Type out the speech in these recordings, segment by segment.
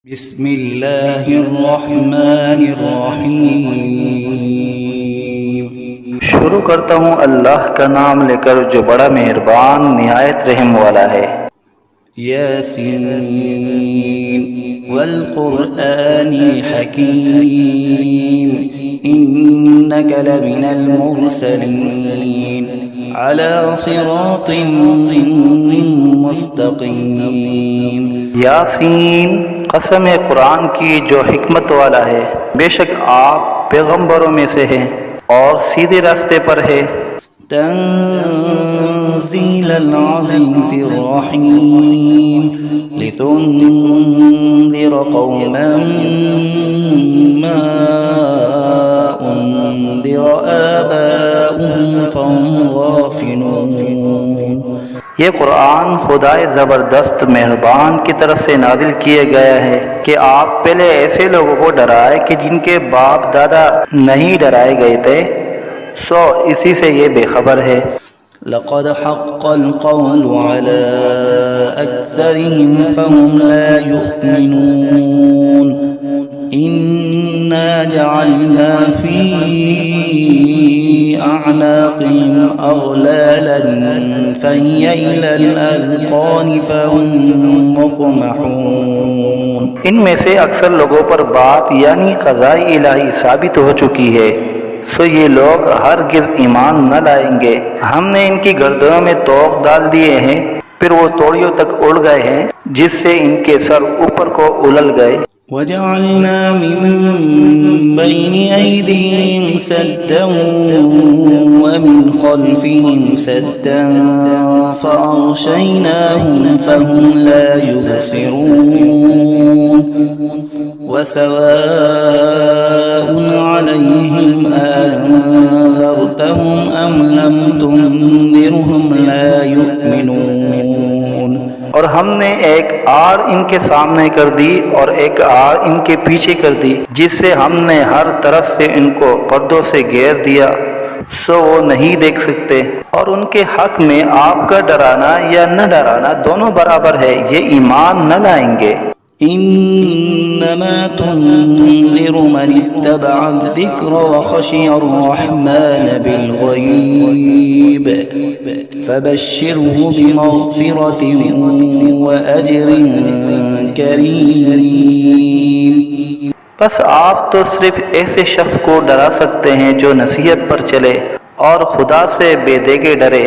बिस्मिल्लाहिर्रहमानिर्रहीम। शुरू करता हूँ अल्लाह का नाम लेकर जो बड़ा मेहरबान निहायत रहम वाला है। यासीन वल क़ुरआनिल हकीम इन्नका लमिनल मुरसलीन अला सिरातिन मुस्तक़ीम। यासीन, कसम कुरान की जो हिकमत वाला है, बेशक आप पैगंबरों में से हैं और सीधे रास्ते पर है। तंज़ीलल अज़ीज़िर रहीम लितुन्ज़िर क़ौमन मा उन्ज़िर आबाउहुम फहुम गाफ़िलून। ये कुरान खुदाए ज़बरदस्त मेहरबान की तरफ से नाजिल किया गया है कि आप पहले ऐसे लोगों को डराए कि जिनके बाप दादा नहीं डराए गए थे, सो इसी से ये बेखबर है। लक़द हक़्क़ल क़ौलु अला अक्सरिहिम फ़हुम ला युमिनून इन्ना जअलना फ़ी अअनाक़िहिम अग़लालन फ़हिय इलल अज़क़ान फ़हुम मुक़महून। इनमें से अक्सर लोगों पर बात यानी क़ज़ाए इलाही साबित हो चुकी है, सो ये लोग हरगिज़ ईमान न लाएंगे। हमने इनकी गर्दनों में तोक डाल दिए हैं, फिर वो तोड़ियों तक उड़ गए हैं, जिससे इनके सर ऊपर को उलल गए। वजअलना मिन बैनि ऐदीहिम सद्दन व मिन खल्फिहिम सद्दन फ़अग़शयनाहुम फ़हुम ला युबसिरून वसवाउन अलैहिम अअन्ज़रतहुम अम लम तुन्ज़िरहुम ला युमिनून। और हमने एक आड़ इनके सामने कर दी और एक आड़ इनके पीछे कर दी, जिससे हमने हर तरफ से इनको पर्दों से घेर दिया, सो वो नहीं देख सकते। और उनके हक में आपका डराना या न डराना दोनों बराबर है, ये ईमान न लाएंगे। इन्नमा तुन्ज़िरु मन इत्तबअ अज़्ज़िक्र व खशिय अर्रहमान बिलग़ैब फ़बश्शिरहु बिमग़फ़िरतिन व अज्रिन करीम। बस आप तो सिर्फ ऐसे शख्स को डरा सकते हैं जो नसीहत पर चले और खुदा से बेदेगे डरे,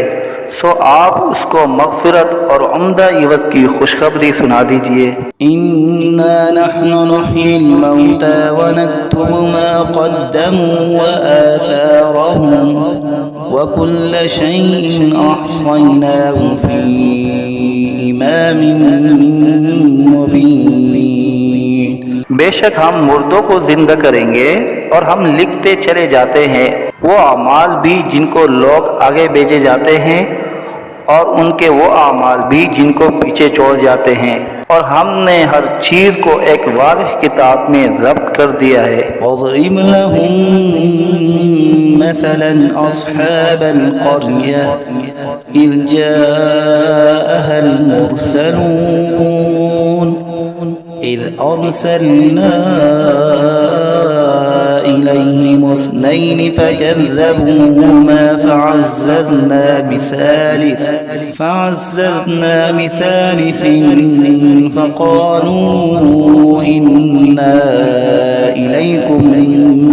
सो आप उसको मग़फ़िरत और उम्दा इवज़ की खुशखबरी सुना दीजिए। इन्ना नहनु नुह्यिल मौता व नक्तुबु मा क़द्दमू व आथारहुम व कुल्ल शैइन अहसयनाहु फ़ी इमामिन मुबीन। बेशक हम मुर्दों को जिंदा करेंगे और हम लिखते चले जाते हैं वो अमाल भी जिनको लोग आगे भेजे जाते हैं और उनके वो अमाल भी जिनको पीछे छोड़ जाते हैं, और हमने हर चीज़ को एक वाज़ेह किताब में ज़ब्त कर दिया है। वज़रिब लहुम मसलन अस्हाबल क़र्यह इज़ जाअहल मुरसलून इज़ अरसलना इलैहिम इस्नैन फ़कज़्ज़बूहुमा फ़अज़्ज़ज़ना बिसालिसिन फ़क़ालू इन्ना इलैकुम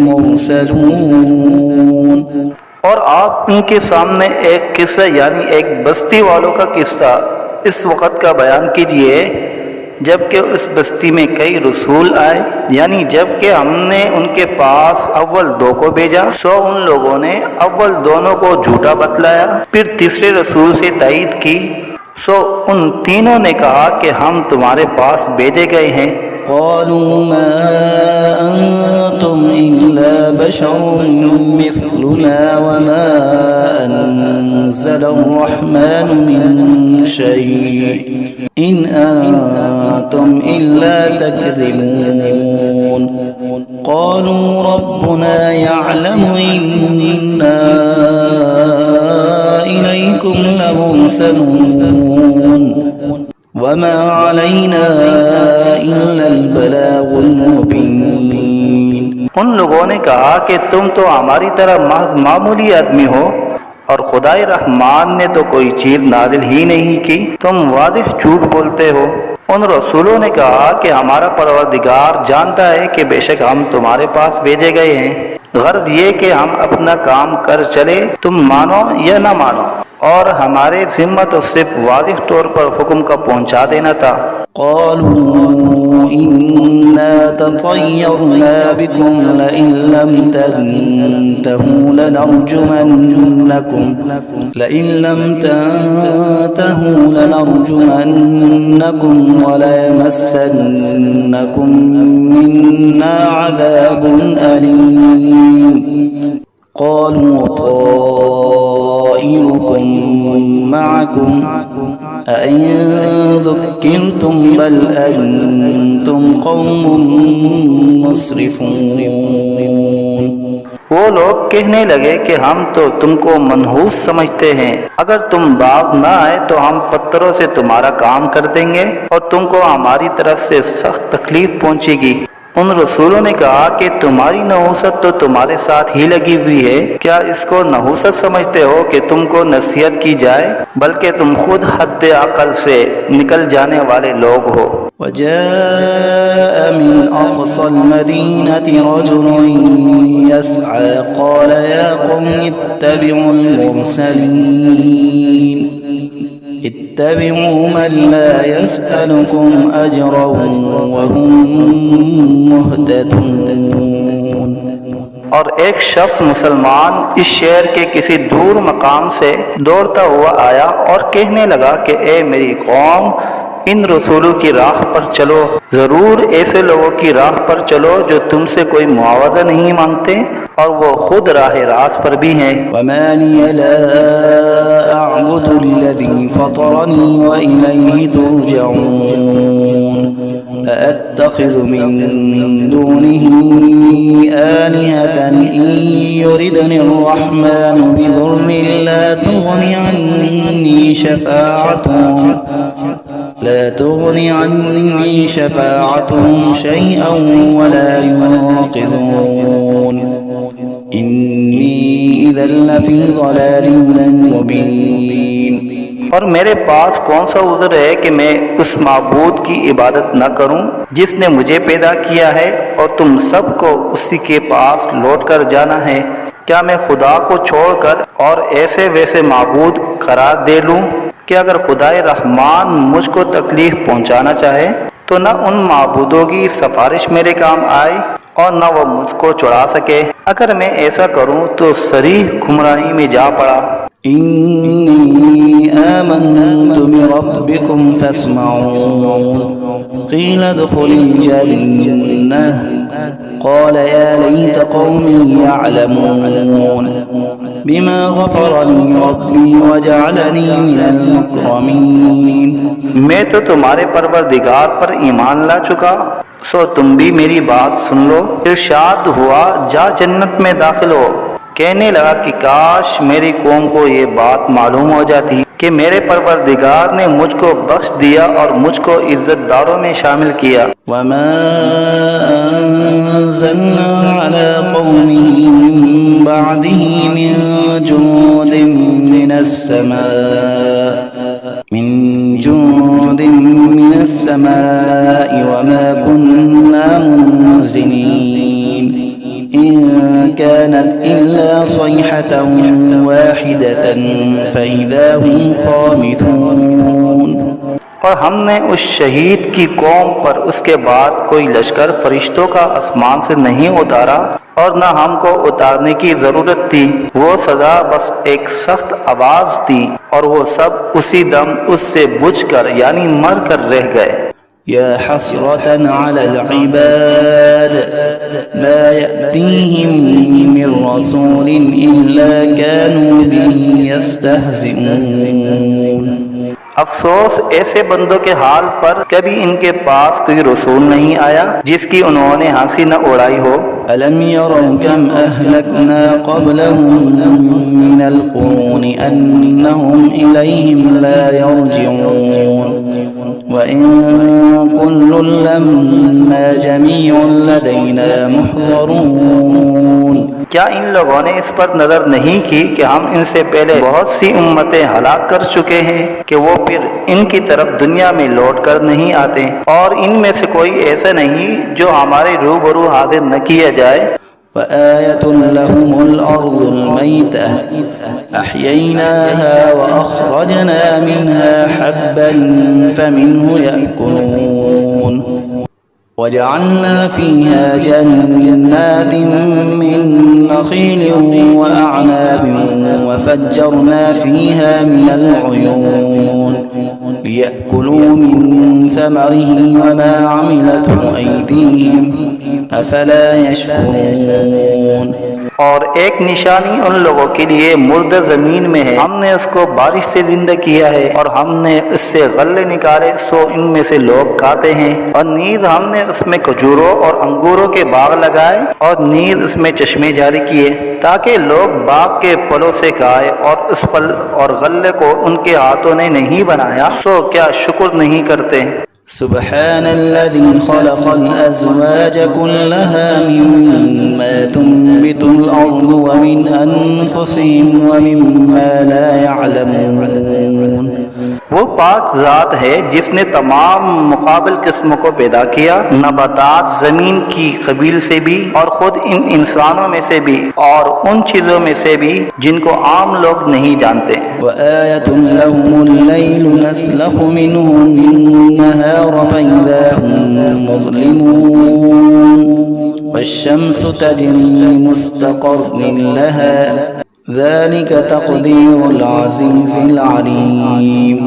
मुरसलून। और आप उनके सामने एक किस्सा यानी एक बस्ती वालों का किस्सा इस वक़्त का बयान कीजिए जबकि उस बस्ती में कई रसूल आए, यानी जबकि हमने उनके पास अव्वल दो को भेजा, सो उन लोगों ने अव्वल दोनों को झूठा बतलाया, फिर तीसरे रसूल से तायीद की, सो उन तीनों ने कहा कि हम तुम्हारे पास भेजे गए हैं। क़ालू मा अंतुम इल्ला बशरुम मिस्लुना व मा अन्ज़लर्रहमानु मिन शै' इन अंतुम इल्ला तकज़िबून। क़ालू रब्बुना यअलमु इन्ना इलैकुम लमुरसलून वमा अलैना इल्लल बलाग उन लोगों ने कहा कि तुम तो हमारी तरह महज मामूली आदमी हो और खुदाए रहमान ने तो कोई चीज नाजिल ही नहीं की, तुम वाज़िह झूठ बोलते हो। उन रसूलों ने कहा कि हमारा परवरदिगार जानता है कि बेशक हम तुम्हारे पास भेजे गए हैं, गर्ज ये कि हम अपना काम कर चले, तुम मानो या न मानो, और हमारे जिम्मा तो सिर्फ वाज़िह तौर पर हुक्म का पहुँचा देना था। क़ालू इन्ना ततय्यरना बिकुम लइन लम तंतहू लनरजुमन्नकुम वलयमस्सन्नकुम मिन्ना अज़ाबुन अलीम। क़ालू ताइरुकुम मअकुम अइन ज़ुक्किरतुम बल अंतुम क़ौमुम मुस्रिफून। वो लोग कहने लगे कि हम तो तुमको मनहूस समझते हैं, अगर तुम बाज न आए तो हम पत्थरों से तुम्हारा काम कर देंगे और तुमको हमारी तरफ से सख्त तकलीफ पहुंचेगी। उन रसूलों ने कहा कि तुम्हारी नहूसत तो तुम्हारे साथ ही लगी हुई है, क्या इसको नहूसत समझते हो कि तुमको नसीहत की जाए, बल्कि तुम खुद हद अकल से निकल जाने वाले लोग हो। वजाअ मिन अक़सल मदीनति रजुलुन यस्अ क़ाल या क़ौम इत्तबिउल मुरसलीन इत्तबिउ मन ला यसअलुकुम अजरन वहुम मुहतदून। और एक शख्स मुसलमान इस शहर के किसी दूर मकाम से दौड़ता हुआ आया और कहने लगा कि ए मेरी कौम, इन रसूलों की राह पर चलो, जरूर ऐसे लोगों की राह पर चलो जो तुमसे कोई मुआवजा नहीं मांगते और वो खुद राह रास्त पर भी हैं। वमा लिय ला अअबुदुल्लज़ी फ़तरनी व इलैहि तुरजऊन अअत्तख़िज़ु मिन दूनिही आलिहतन इन युरिदनि अर्रहमानु बिज़ुर्रिन ला तुग़नि अन्नी शफ़ाअतुहुम शैअन वला युनक़िज़ून इन्नी इज़न लफ़ी ज़लालिन मुबीन। और मेरे पास कौन सा उज़्र है कि मैं उस माबूद की इबादत न करूं जिसने मुझे पैदा किया है और तुम सबको उसी के पास लौट कर जाना है। क्या मैं खुदा को छोड़कर और ऐसे वैसे माबूद करार दे लूं कि अगर खुदाए रहमान मुझको तकलीफ पहुंचाना चाहे तो न उन माबूदों की सिफारिश मेरे काम आए और न वो मुझको छुड़ा सके। अगर मैं ऐसा करूं तो सरीह गुमराही में जा पड़ा। इन्नी आमन्तु बिरब्बिकुम फस्मऊन क़ील उद्ख़ुलिल जन्नह क़ाल या लैत क़ौमी यअलमून बिमा ग़फ़र ली रब्बी वजअलनी मिनल मुकरमीन। मैं तो तुम्हारे परवरदिगार पर ईमान ला चुका, सो तुम भी मेरी बात सुन लो। इरशाद हुआ जा जन्नत में दाखिल हो। कहने लगा कि काश मेरी कौम को ये बात मालूम हो जाती कि मेरे परवरदिगार ने मुझको बख्श दिया और मुझको इज्जतदारों में शामिल किया। वमा अंज़लना अला क़ौमिही मिन बअदिही मिन जुंदिन मिनस समाई वमा कुन्ना मुनज़िलीन इन कानत इल्ला सयहतन वाहिदतन फ़इज़ा हुम ख़ामिदून। और हमने उस शहीद की कौम पर उसके बाद कोई लश्कर फरिश्तों का आसमान से नहीं उतारा और न हमको उतारने की जरूरत थी। वो सजा बस एक सख्त आवाज थी और वो सब उसी दम उससे बुझकर यानी मर कर रह गए। या हसरतन अलल इबाद मा यअतीहिम मिन रसूलिन इल्ला कानू बिही यस्तहज़िऊन। अफसोस ऐसे बंदों के हाल पर, कभी इनके पास कोई रसूल नहीं आया जिसकी उन्होंने हंसी न उड़ाई हो। अलम यरौ कम अहलकना क़ब्लहुम मिनल क़ुरूनि अन्नहुम इलैहिम ला यरजिऊन وإن كل لما جميع لدينا محضرون। क्या इन लोगों ने इस पर नजर नहीं की कि हम इनसे पहले बहुत सी उम्मतें हलाक कर चुके हैं कि वो फिर इनकी तरफ दुनिया में लौट कर नहीं आते, और इनमें से कोई ऐसा नहीं जो हमारे रूबरू हाजिर न किया जाए। وآية لهم الأرض الميتة أحييناها وأخرجنا منها حبا فمنه يأكلون وجعلنا فيها جنات من نخيل وأعناب وفجرنا فيها من العيون ليأكلوا من ثمره وما عملته أيديهم أفلا يشكرون। और एक निशानी उन लोगों के लिए मुर्दा जमीन में है, हमने उसको बारिश से जिंदा किया है और हमने इससे गल्ले निकाले सो इनमें से लोग खाते हैं, और नीज हमने उसमें खजूरों और अंगूरों के बाग लगाए और नीज उसमें चश्मे जारी किए ताकि लोग बाग के फलों से खाए, और उस फल और गल्ले को उनके हाथों ने नहीं बनाया, सो क्या शुक्र नहीं करते। سبحان الذي خلق الأزواج كلها مما تنبت الأرض ومن أنفسهم ومما لا يعلمون। वो पाक ज़ात है जिसने तमाम मुकाबिल किस्मों को पैदा किया, नबातात ज़मीन की कबील से भी और ख़ुद इन इंसानों में से भी और उन चीज़ों में से भी जिनको आम लोग नहीं जानते। وآية لهم الليل نسلخ منه النهار فإذا هم مظلمون والشمس تجري لمستقر لها ذلك تقدير العزيز العليم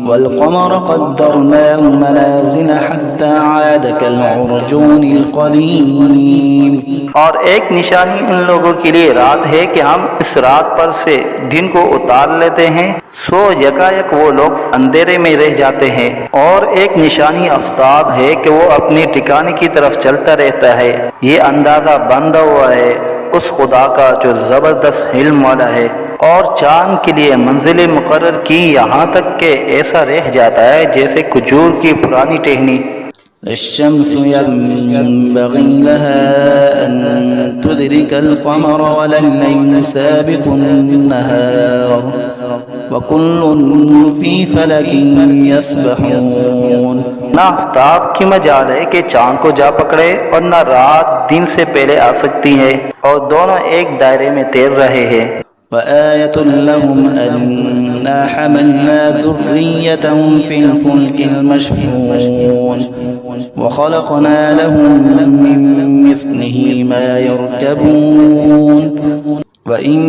والقمر قدرناه منازل حتى عاد كالعرجون القديم। और एक निशानी उन लोगों के लिए रात है कि हम इस रात पर से दिन को उतार लेते हैं, सो यकायक वो लोग अंधेरे में रह जाते हैं। और एक निशानी आफ्ताब है कि वो अपने ठिकाने की तरफ चलता रहता है। ये अंदाज़ा बंधा हुआ है उस खुदा का जो ज़बरदस्त इल्म वाला है, और चांद के लिए मंजिलें मुकर्रर की यहाँ तक के ऐसा रह जाता है जैसे खजूर की पुरानी टहनी। الشمس ينبغي لها أن تدرك القمر ولا الليل سابق النهار وكل في فلك يسبحون। ना आफ्ताब की मजाल है कि चांद को जा पकड़े और न रात दिन से पहले आ सकती है, और दोनों एक दायरे में तैर रहे हैं। وآية لهم أنا حملنا ذريتهم في الفلك المشحون وخلقنا لهم من مثله ما يركبون وإن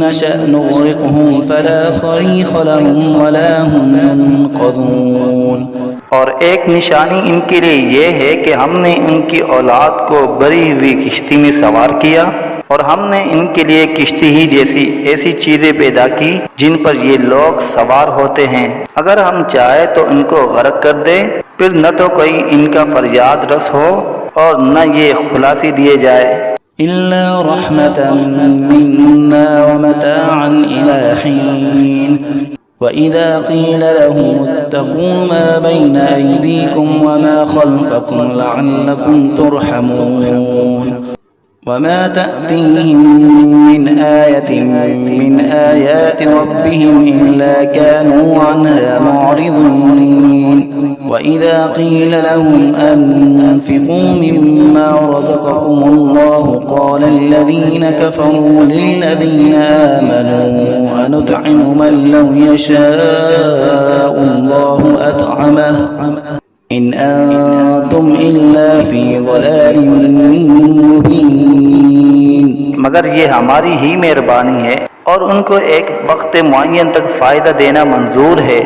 نشأ نغرقهم فلا صريخ لهم ولا هم ينقذون। और एक निशानी इनके लिए ये है कि हमने इनकी औलाद को भरी हुई किश्ती में सवार किया, और हमने इनके लिए किश्ती ही जैसी ऐसी चीज़ें पैदा की जिन पर ये लोग सवार होते हैं। अगर हम चाहे तो इनको गर्क कर दे, फिर न तो कोई इनका फरियाद रस हो और न ये खुलासी दिए जाए। إلا رحمة منا ومتاعا إلى حين وإذا قيل لهم اتقوا ما بين أيديكم وما خلفكم لعلكم ترحمون وما تأتيهم من آية من آيات ربهم إلا كانوا عنها معرضين وإذا قيل لهم أنفقوا مما رزقكم الله قال الذين كفروا للذين آمنوا أنطعم من لو يشاء الله أطعمه إن أنتم إلا في ضلال مبين। मगर ये हमारी ही मेहरबानी है और उनको एक वक्त मुअय्यन तक फ़ायदा देना मंजूर है।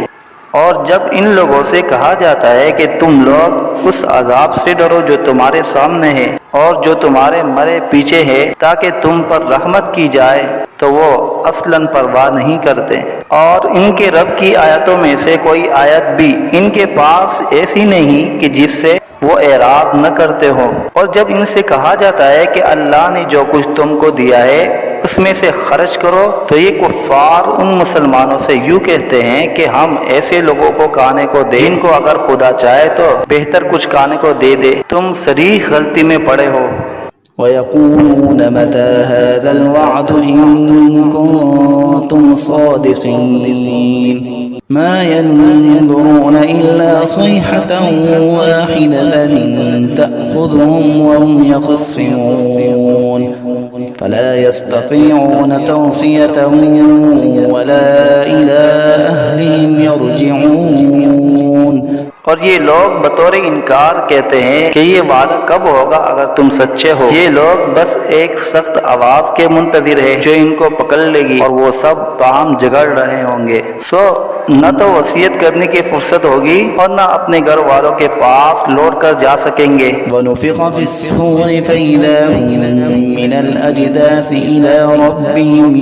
और जब इन लोगों से कहा जाता है कि तुम लोग उस अजाब से डरो जो तुम्हारे सामने है और जो तुम्हारे मरे पीछे है ताकि तुम पर रहमत की जाए, तो वो असलन परवाह नहीं करते। और इनके रब की आयतों में से कोई आयत भी इनके पास ऐसी नहीं कि जिससे वो एराद न करते हो। और जब इनसे कहा जाता है कि अल्लाह ने जो कुछ तुमको दिया है उसमें से खर्च करो। तो ये कुफ्फार उन मुसलमानों से यूँ कहते हैं कि हम ऐसे लोगों को खाने को दें जिनको अगर खुदा चाहे तो बेहतर कुछ खाने को दे दे। तुम सरीह गलती में पड़े हो। ويقولون متى هذا الوعد إن كنتم صادقين ما ينظرون إلا صيحة واحدة تأخذهم وهم يخصمون فلا يستطيعون توصية ولا إلى أهلهم يرجعون। और ये लोग बतौर इनकार कहते हैं कि ये वादा कब होगा अगर तुम सच्चे हो। ये लोग बस एक सख्त आवाज के मुंतजिर है जो इनको पकड़ लेगी और वो सब बाहम झगड़ रहे होंगे। सो न तो वसीयत करने की फुर्सत होगी और न अपने घर वालों के पास लौट कर जा सकेंगे। ونفخ في الصور فإذا هم من الأجداث إلى ربهم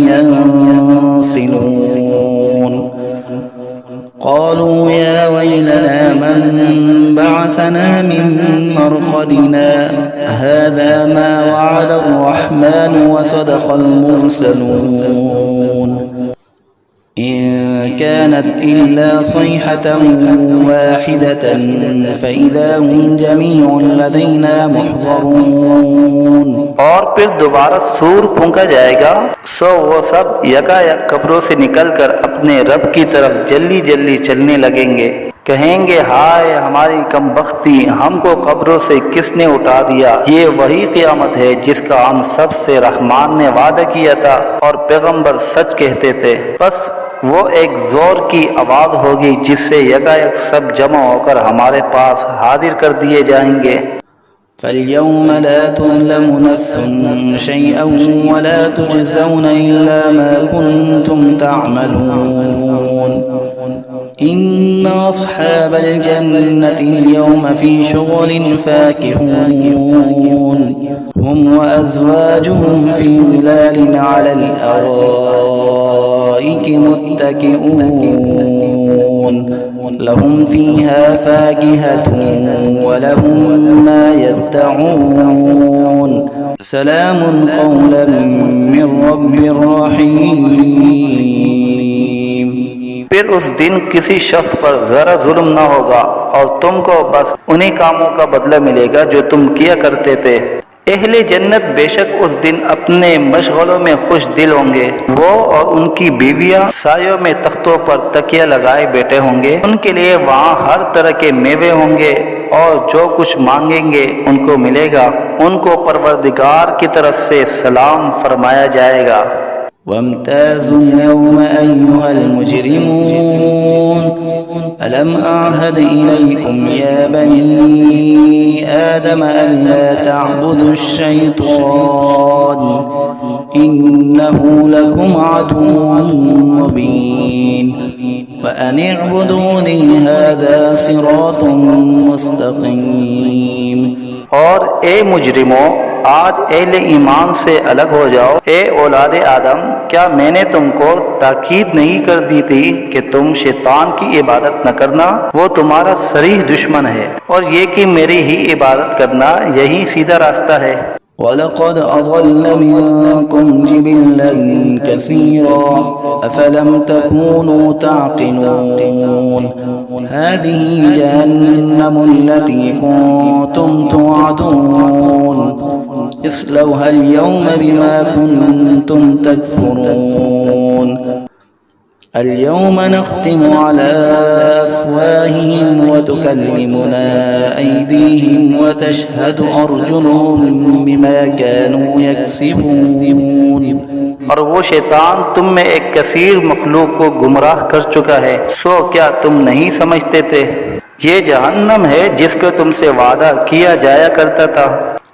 ينسلون قالوا يا ويلنا من بعثنا من مرقدنا هذا ما وعد الرحمن وصدق المرسلون إن كانت إلا صيحة واحدة فإذا هم جميع لدينا محضرون। और फिर दोबारा सूर फूंका जाएगा, सो वो सब यकायक कब्रों से निकलकर अपने रब की तरफ जल्दी जल्दी चलने लगेंगे। कहेंगे हाय हमारी कमबख्ती, हमको कब्रों से किसने उठा दिया। ये वही क़यामत है जिसका हम सबसे रहमान ने वादा किया था और पैगंबर सच कहते थे। बस वो एक जोर की आवाज होगी जिससे यकायक सब जमा होकर हमारे पास हाजिर कर दिए जाएंगे। فاليوم لا تظلم نفس شيئا ولا تجزون إلا ما كنتم تعملون إن أصحاب الجنة اليوم في شغل فاكهون هم وأزواجهم في ظلال على الأرائك متكئون لهم فيها فاكهة ولهم ما يدعون سلام قولا من رب رحيم। फिर उस दिन किसी शख्स पर जरा जुल्म न होगा और तुमको बस उन्हीं कामों का बदला मिलेगा जो तुम किया करते थे। अहले जन्नत बेशक उस दिन अपने मशगलों में खुश दिल होंगे। वो और उनकी बीवियां सायों में तख्तों पर तकिया लगाए बैठे होंगे। उनके लिए वहाँ हर तरह के मेवे होंगे और जो कुछ मांगेंगे उनको मिलेगा। उनको परवरदिगार की तरफ से सलाम फरमाया जाएगा। وامتازوا اليوم أيها المجرمون ألم أعهد إليكم يا بني آدم ألا تعبدوا الشيطان إنه لكم عدو مبين وأن اعبدوني هذا صراط مستقيم। और ए मुजरिमों, आज अहले ईमान से अलग हो जाओ। ए औलादे आदम, क्या मैंने तुमको ताकीद नहीं कर दी थी कि तुम शैतान की इबादत न करना। वो तुम्हारा सरीह दुश्मन है और ये कि मेरी ही इबादत करना यही सीधा रास्ता है। ولقد أضل منكم جبلا كثيرا أفلم تكونوا تعقلون هذه جهنم التي كنتم توعدون اصلوها اليوم بما كنتم تكفرون اليوم نختم على أفواههم وتكلمنا أيديهم وتشهد أرجلهم بما كانوا يكسبون। और वो शैतान तुम में एक कसीर मखलूक को गुमराह कर चुका है। सो क्या तुम नहीं समझते थे। ये जहन्नम है जिसका तुमसे वादा किया जाया करता था।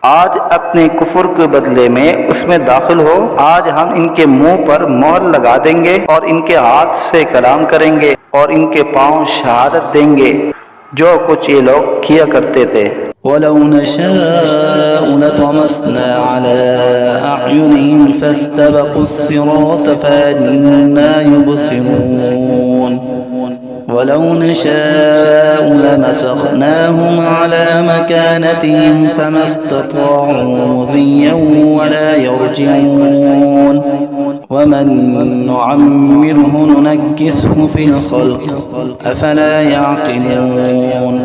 आज अपने कुफर के बदले में उसमें दाखिल हो। आज हम इनके मुंह पर मोहर लगा देंगे और इनके हाथ से कलाम करेंगे और इनके पांव शहादत देंगे जो कुछ ये लोग किया करते थे। ولو نشاء لطمسنا على أعينهم فاستبقوا الصراط فأنى يبصرون ولو نشاء لمسخناهم على مكانتهم فما استطاعوا مضيا ولا يرجعون ومن نعمره ننكسه في الخلق أفلا يعقلون।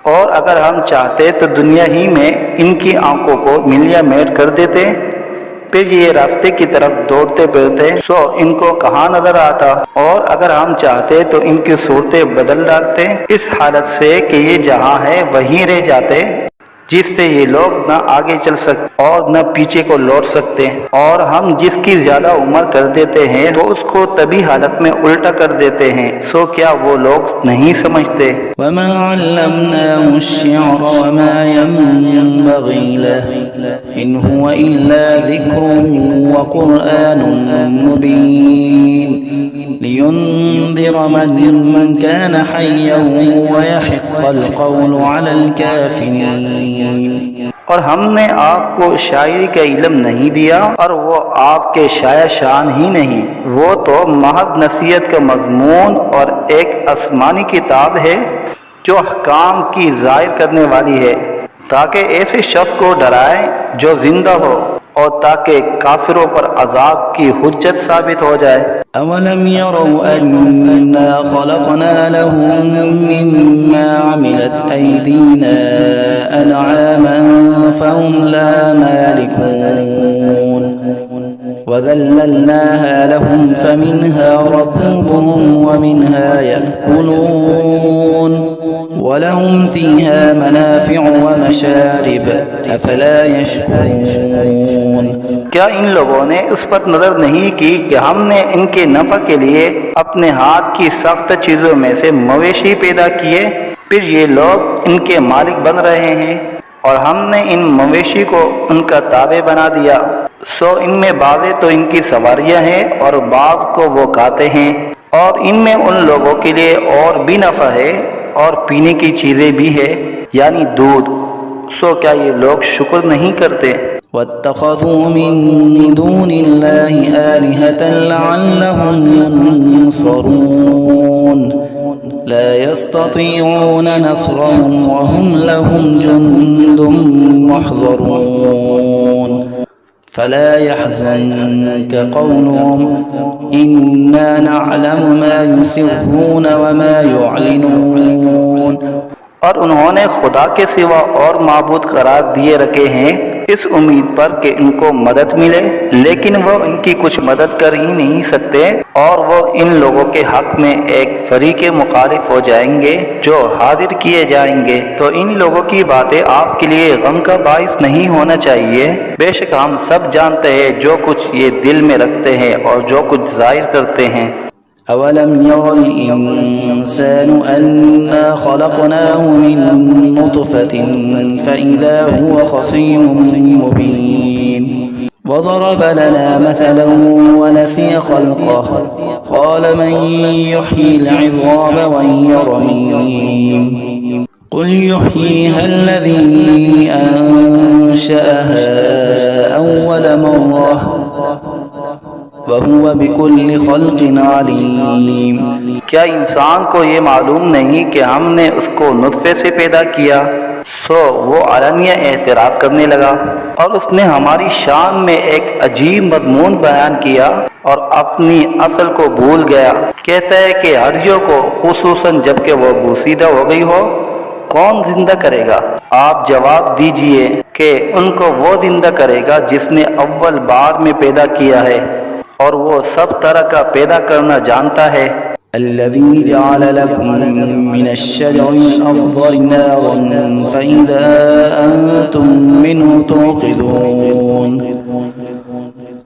और अगर हम चाहते तो दुनिया ही में इनकी आंखों को मिलिया मेट कर देते, फिर ये रास्ते की तरफ दौड़ते फिरते सो इनको कहाँ नजर आता। और अगर हम चाहते तो इनकी सूरतें बदल डालते इस हालत से कि ये जहाँ है वहीं रह जाते, जिससे ये लोग न आगे चल सकते और न पीछे को लौट सकते। और हम जिसकी ज्यादा उम्र कर देते हैं तो उसको तभी हालत में उल्टा कर देते हैं। सो क्या वो लोग नहीं समझते। वमा अल्लमनाहु अश्शिअर वमा यंबगी लह इन हुवा इल्ला ज़िक्रुन व क़ुरआनुन मुबीन लियुन्ज़िर मन कान हय्यन व यहिक़्क़ल क़ौलु अलल काफ़िरीन। और हमने आपको शायरी का इल्म नहीं दिया और वो आपके शाया शान ही नहीं, वो तो महज नसीहत का मज़मून और एक आसमानी किताब है जो अहकाम की ज़ाहिर करने वाली है, ताकि ऐसे शख्स को डराए जो जिंदा हो और ताकि काफिरों पर अजाब की हुज्जत साबित हो जाए। अवलम यरौ अन्ना खलक़ना लहुम मिम्मा अमिलत ऐदीना अनआमन फहुम ला मालिकून वज़ल्लल्नाहा लहुम फमिन्हा रकूबुहुम वमिन्हा यअकुलून वलहुम फ़ीहा मनाफ़िअ वमशारिब अफ़ला यशकुरून। क्या इन लोगों ने उस पर नजर नहीं की कि हमने इनके नफ़ा के लिए अपने हाथ की सख्त चीज़ों में से मवेशी पैदा किए, फिर ये लोग इनके मालिक बन रहे हैं और हमने इन मवेशी को उनका ताबे बना दिया। सो इनमें बाज़े तो इनकी सवारियाँ हैं और बाज़ को वो खाते हैं, और इनमें उन लोगों के लिए और भी नफ़ा है और पीने की चीज़ें भी है यानी दूध। सो क्या ये लोग शुक्र नहीं करते। वत्तख़ज़ू मिन दूनिल्लाहि आलिहतन लअल्लहुम युनसरून ला यस्ततीऊन नस्रहुम वहुम लहुम जुन्दुम मुहज़रून फला यहज़ुनक क़ौलुहुम इन्ना नअलमु मा युसिर्रून वमा युअलिनून। और उन्होंने खुदा के सिवा और माबूद करार दिए रखे हैं इस उम्मीद पर कि इनको मदद मिले, लेकिन वो इनकी कुछ मदद कर ही नहीं सकते और वो इन लोगों के हक में एक फरीक मुखालिफ हो जाएंगे जो हाजिर किए जाएंगे। तो इन लोगों की बातें आपके लिए गम का बाइस नहीं होना चाहिए। बेशक हम सब जानते हैं जो कुछ ये दिल में रखते हैं और जो कुछ जाहिर करते हैं। अवलम यरल इंसानु अन्ना खलक़नाहु मिन नुतफ़तिन फ़इज़ा हुवा ख़सीमुम मुबीन वज़रब लना मसलन वनसिय ख़ल्क़हु क़ाल मन युह्यिल इज़ाम वहिय रमीम क़ुल युह्यीहा अल्लज़ी अंशअहा अव्वल मर्रह वहुवा बिकुल्लि ख़ल्क़िन अलीम। क्या इंसान को ये मालूम नहीं कि हमने उसको नुत्फ़े से पैदा किया। सो वो अलनिया एतराफ़ करने लगा और उसने हमारी शान में एक अजीब मज़मून बयान किया और अपनी असल को भूल गया। कहता है कि हड्डियों को खुसूसन जबकि वो बूसीदा हो गई हो कौन जिंदा करेगा। आप जवाब दीजिए कि उनको वो जिंदा करेगा जिसने अव्वल बार में पैदा किया है और वो सब तरह का पैदा करना जानता है। अल्लज़ी जअल लकुम मिनश्शजरिल अख़ज़रि नारन फ़इज़ा अंतुम मिन्हु तूक़िदून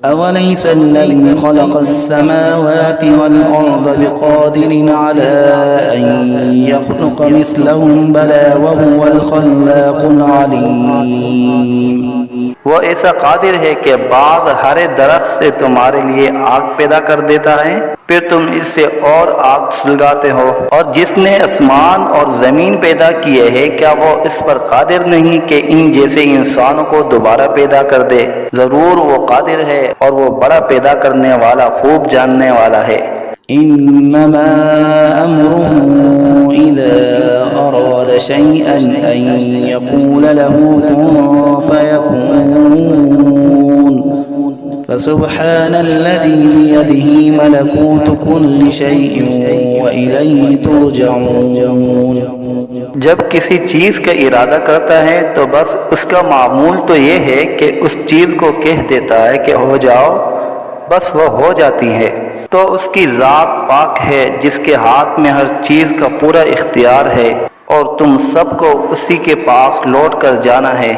अवलैस अल्लज़ी ख़लक़स्समावाति वल-अर्ज़ बिक़ादिरिन अला अन यख़्लुक़ मिस्लहुम बला वहुवल ख़ल्लाक़ुल अलीम। वो ऐसा कादिर है कि बाद हरे दरख्त से तुम्हारे लिए आग पैदा कर देता है, फिर तुम इससे और आग सुलगाते हो। और जिसने आसमान और ज़मीन पैदा किए हैं क्या वो इस पर कादिर नहीं कि इन जैसे इंसानों को दोबारा पैदा कर दे। ज़रूर वो कादिर है और वो बड़ा पैदा करने वाला खूब जानने वाला है। إنما أمره إذا أراد شيئا أن يقول له كن فيكون فسبحان الذي بيده ملكوت كل شيء وإليه ترجعون। जब किसी चीज़ का इरादा करता है तो बस उसका मामूल तो ये है कि उस चीज़ को कह देता है कि हो जाओ, बस वह हो जाती है। तो उसकी ज़ात पाक है जिसके हाथ में हर चीज़ का पूरा इख्तियार है और तुम सबको उसी के पास लौट कर जाना है।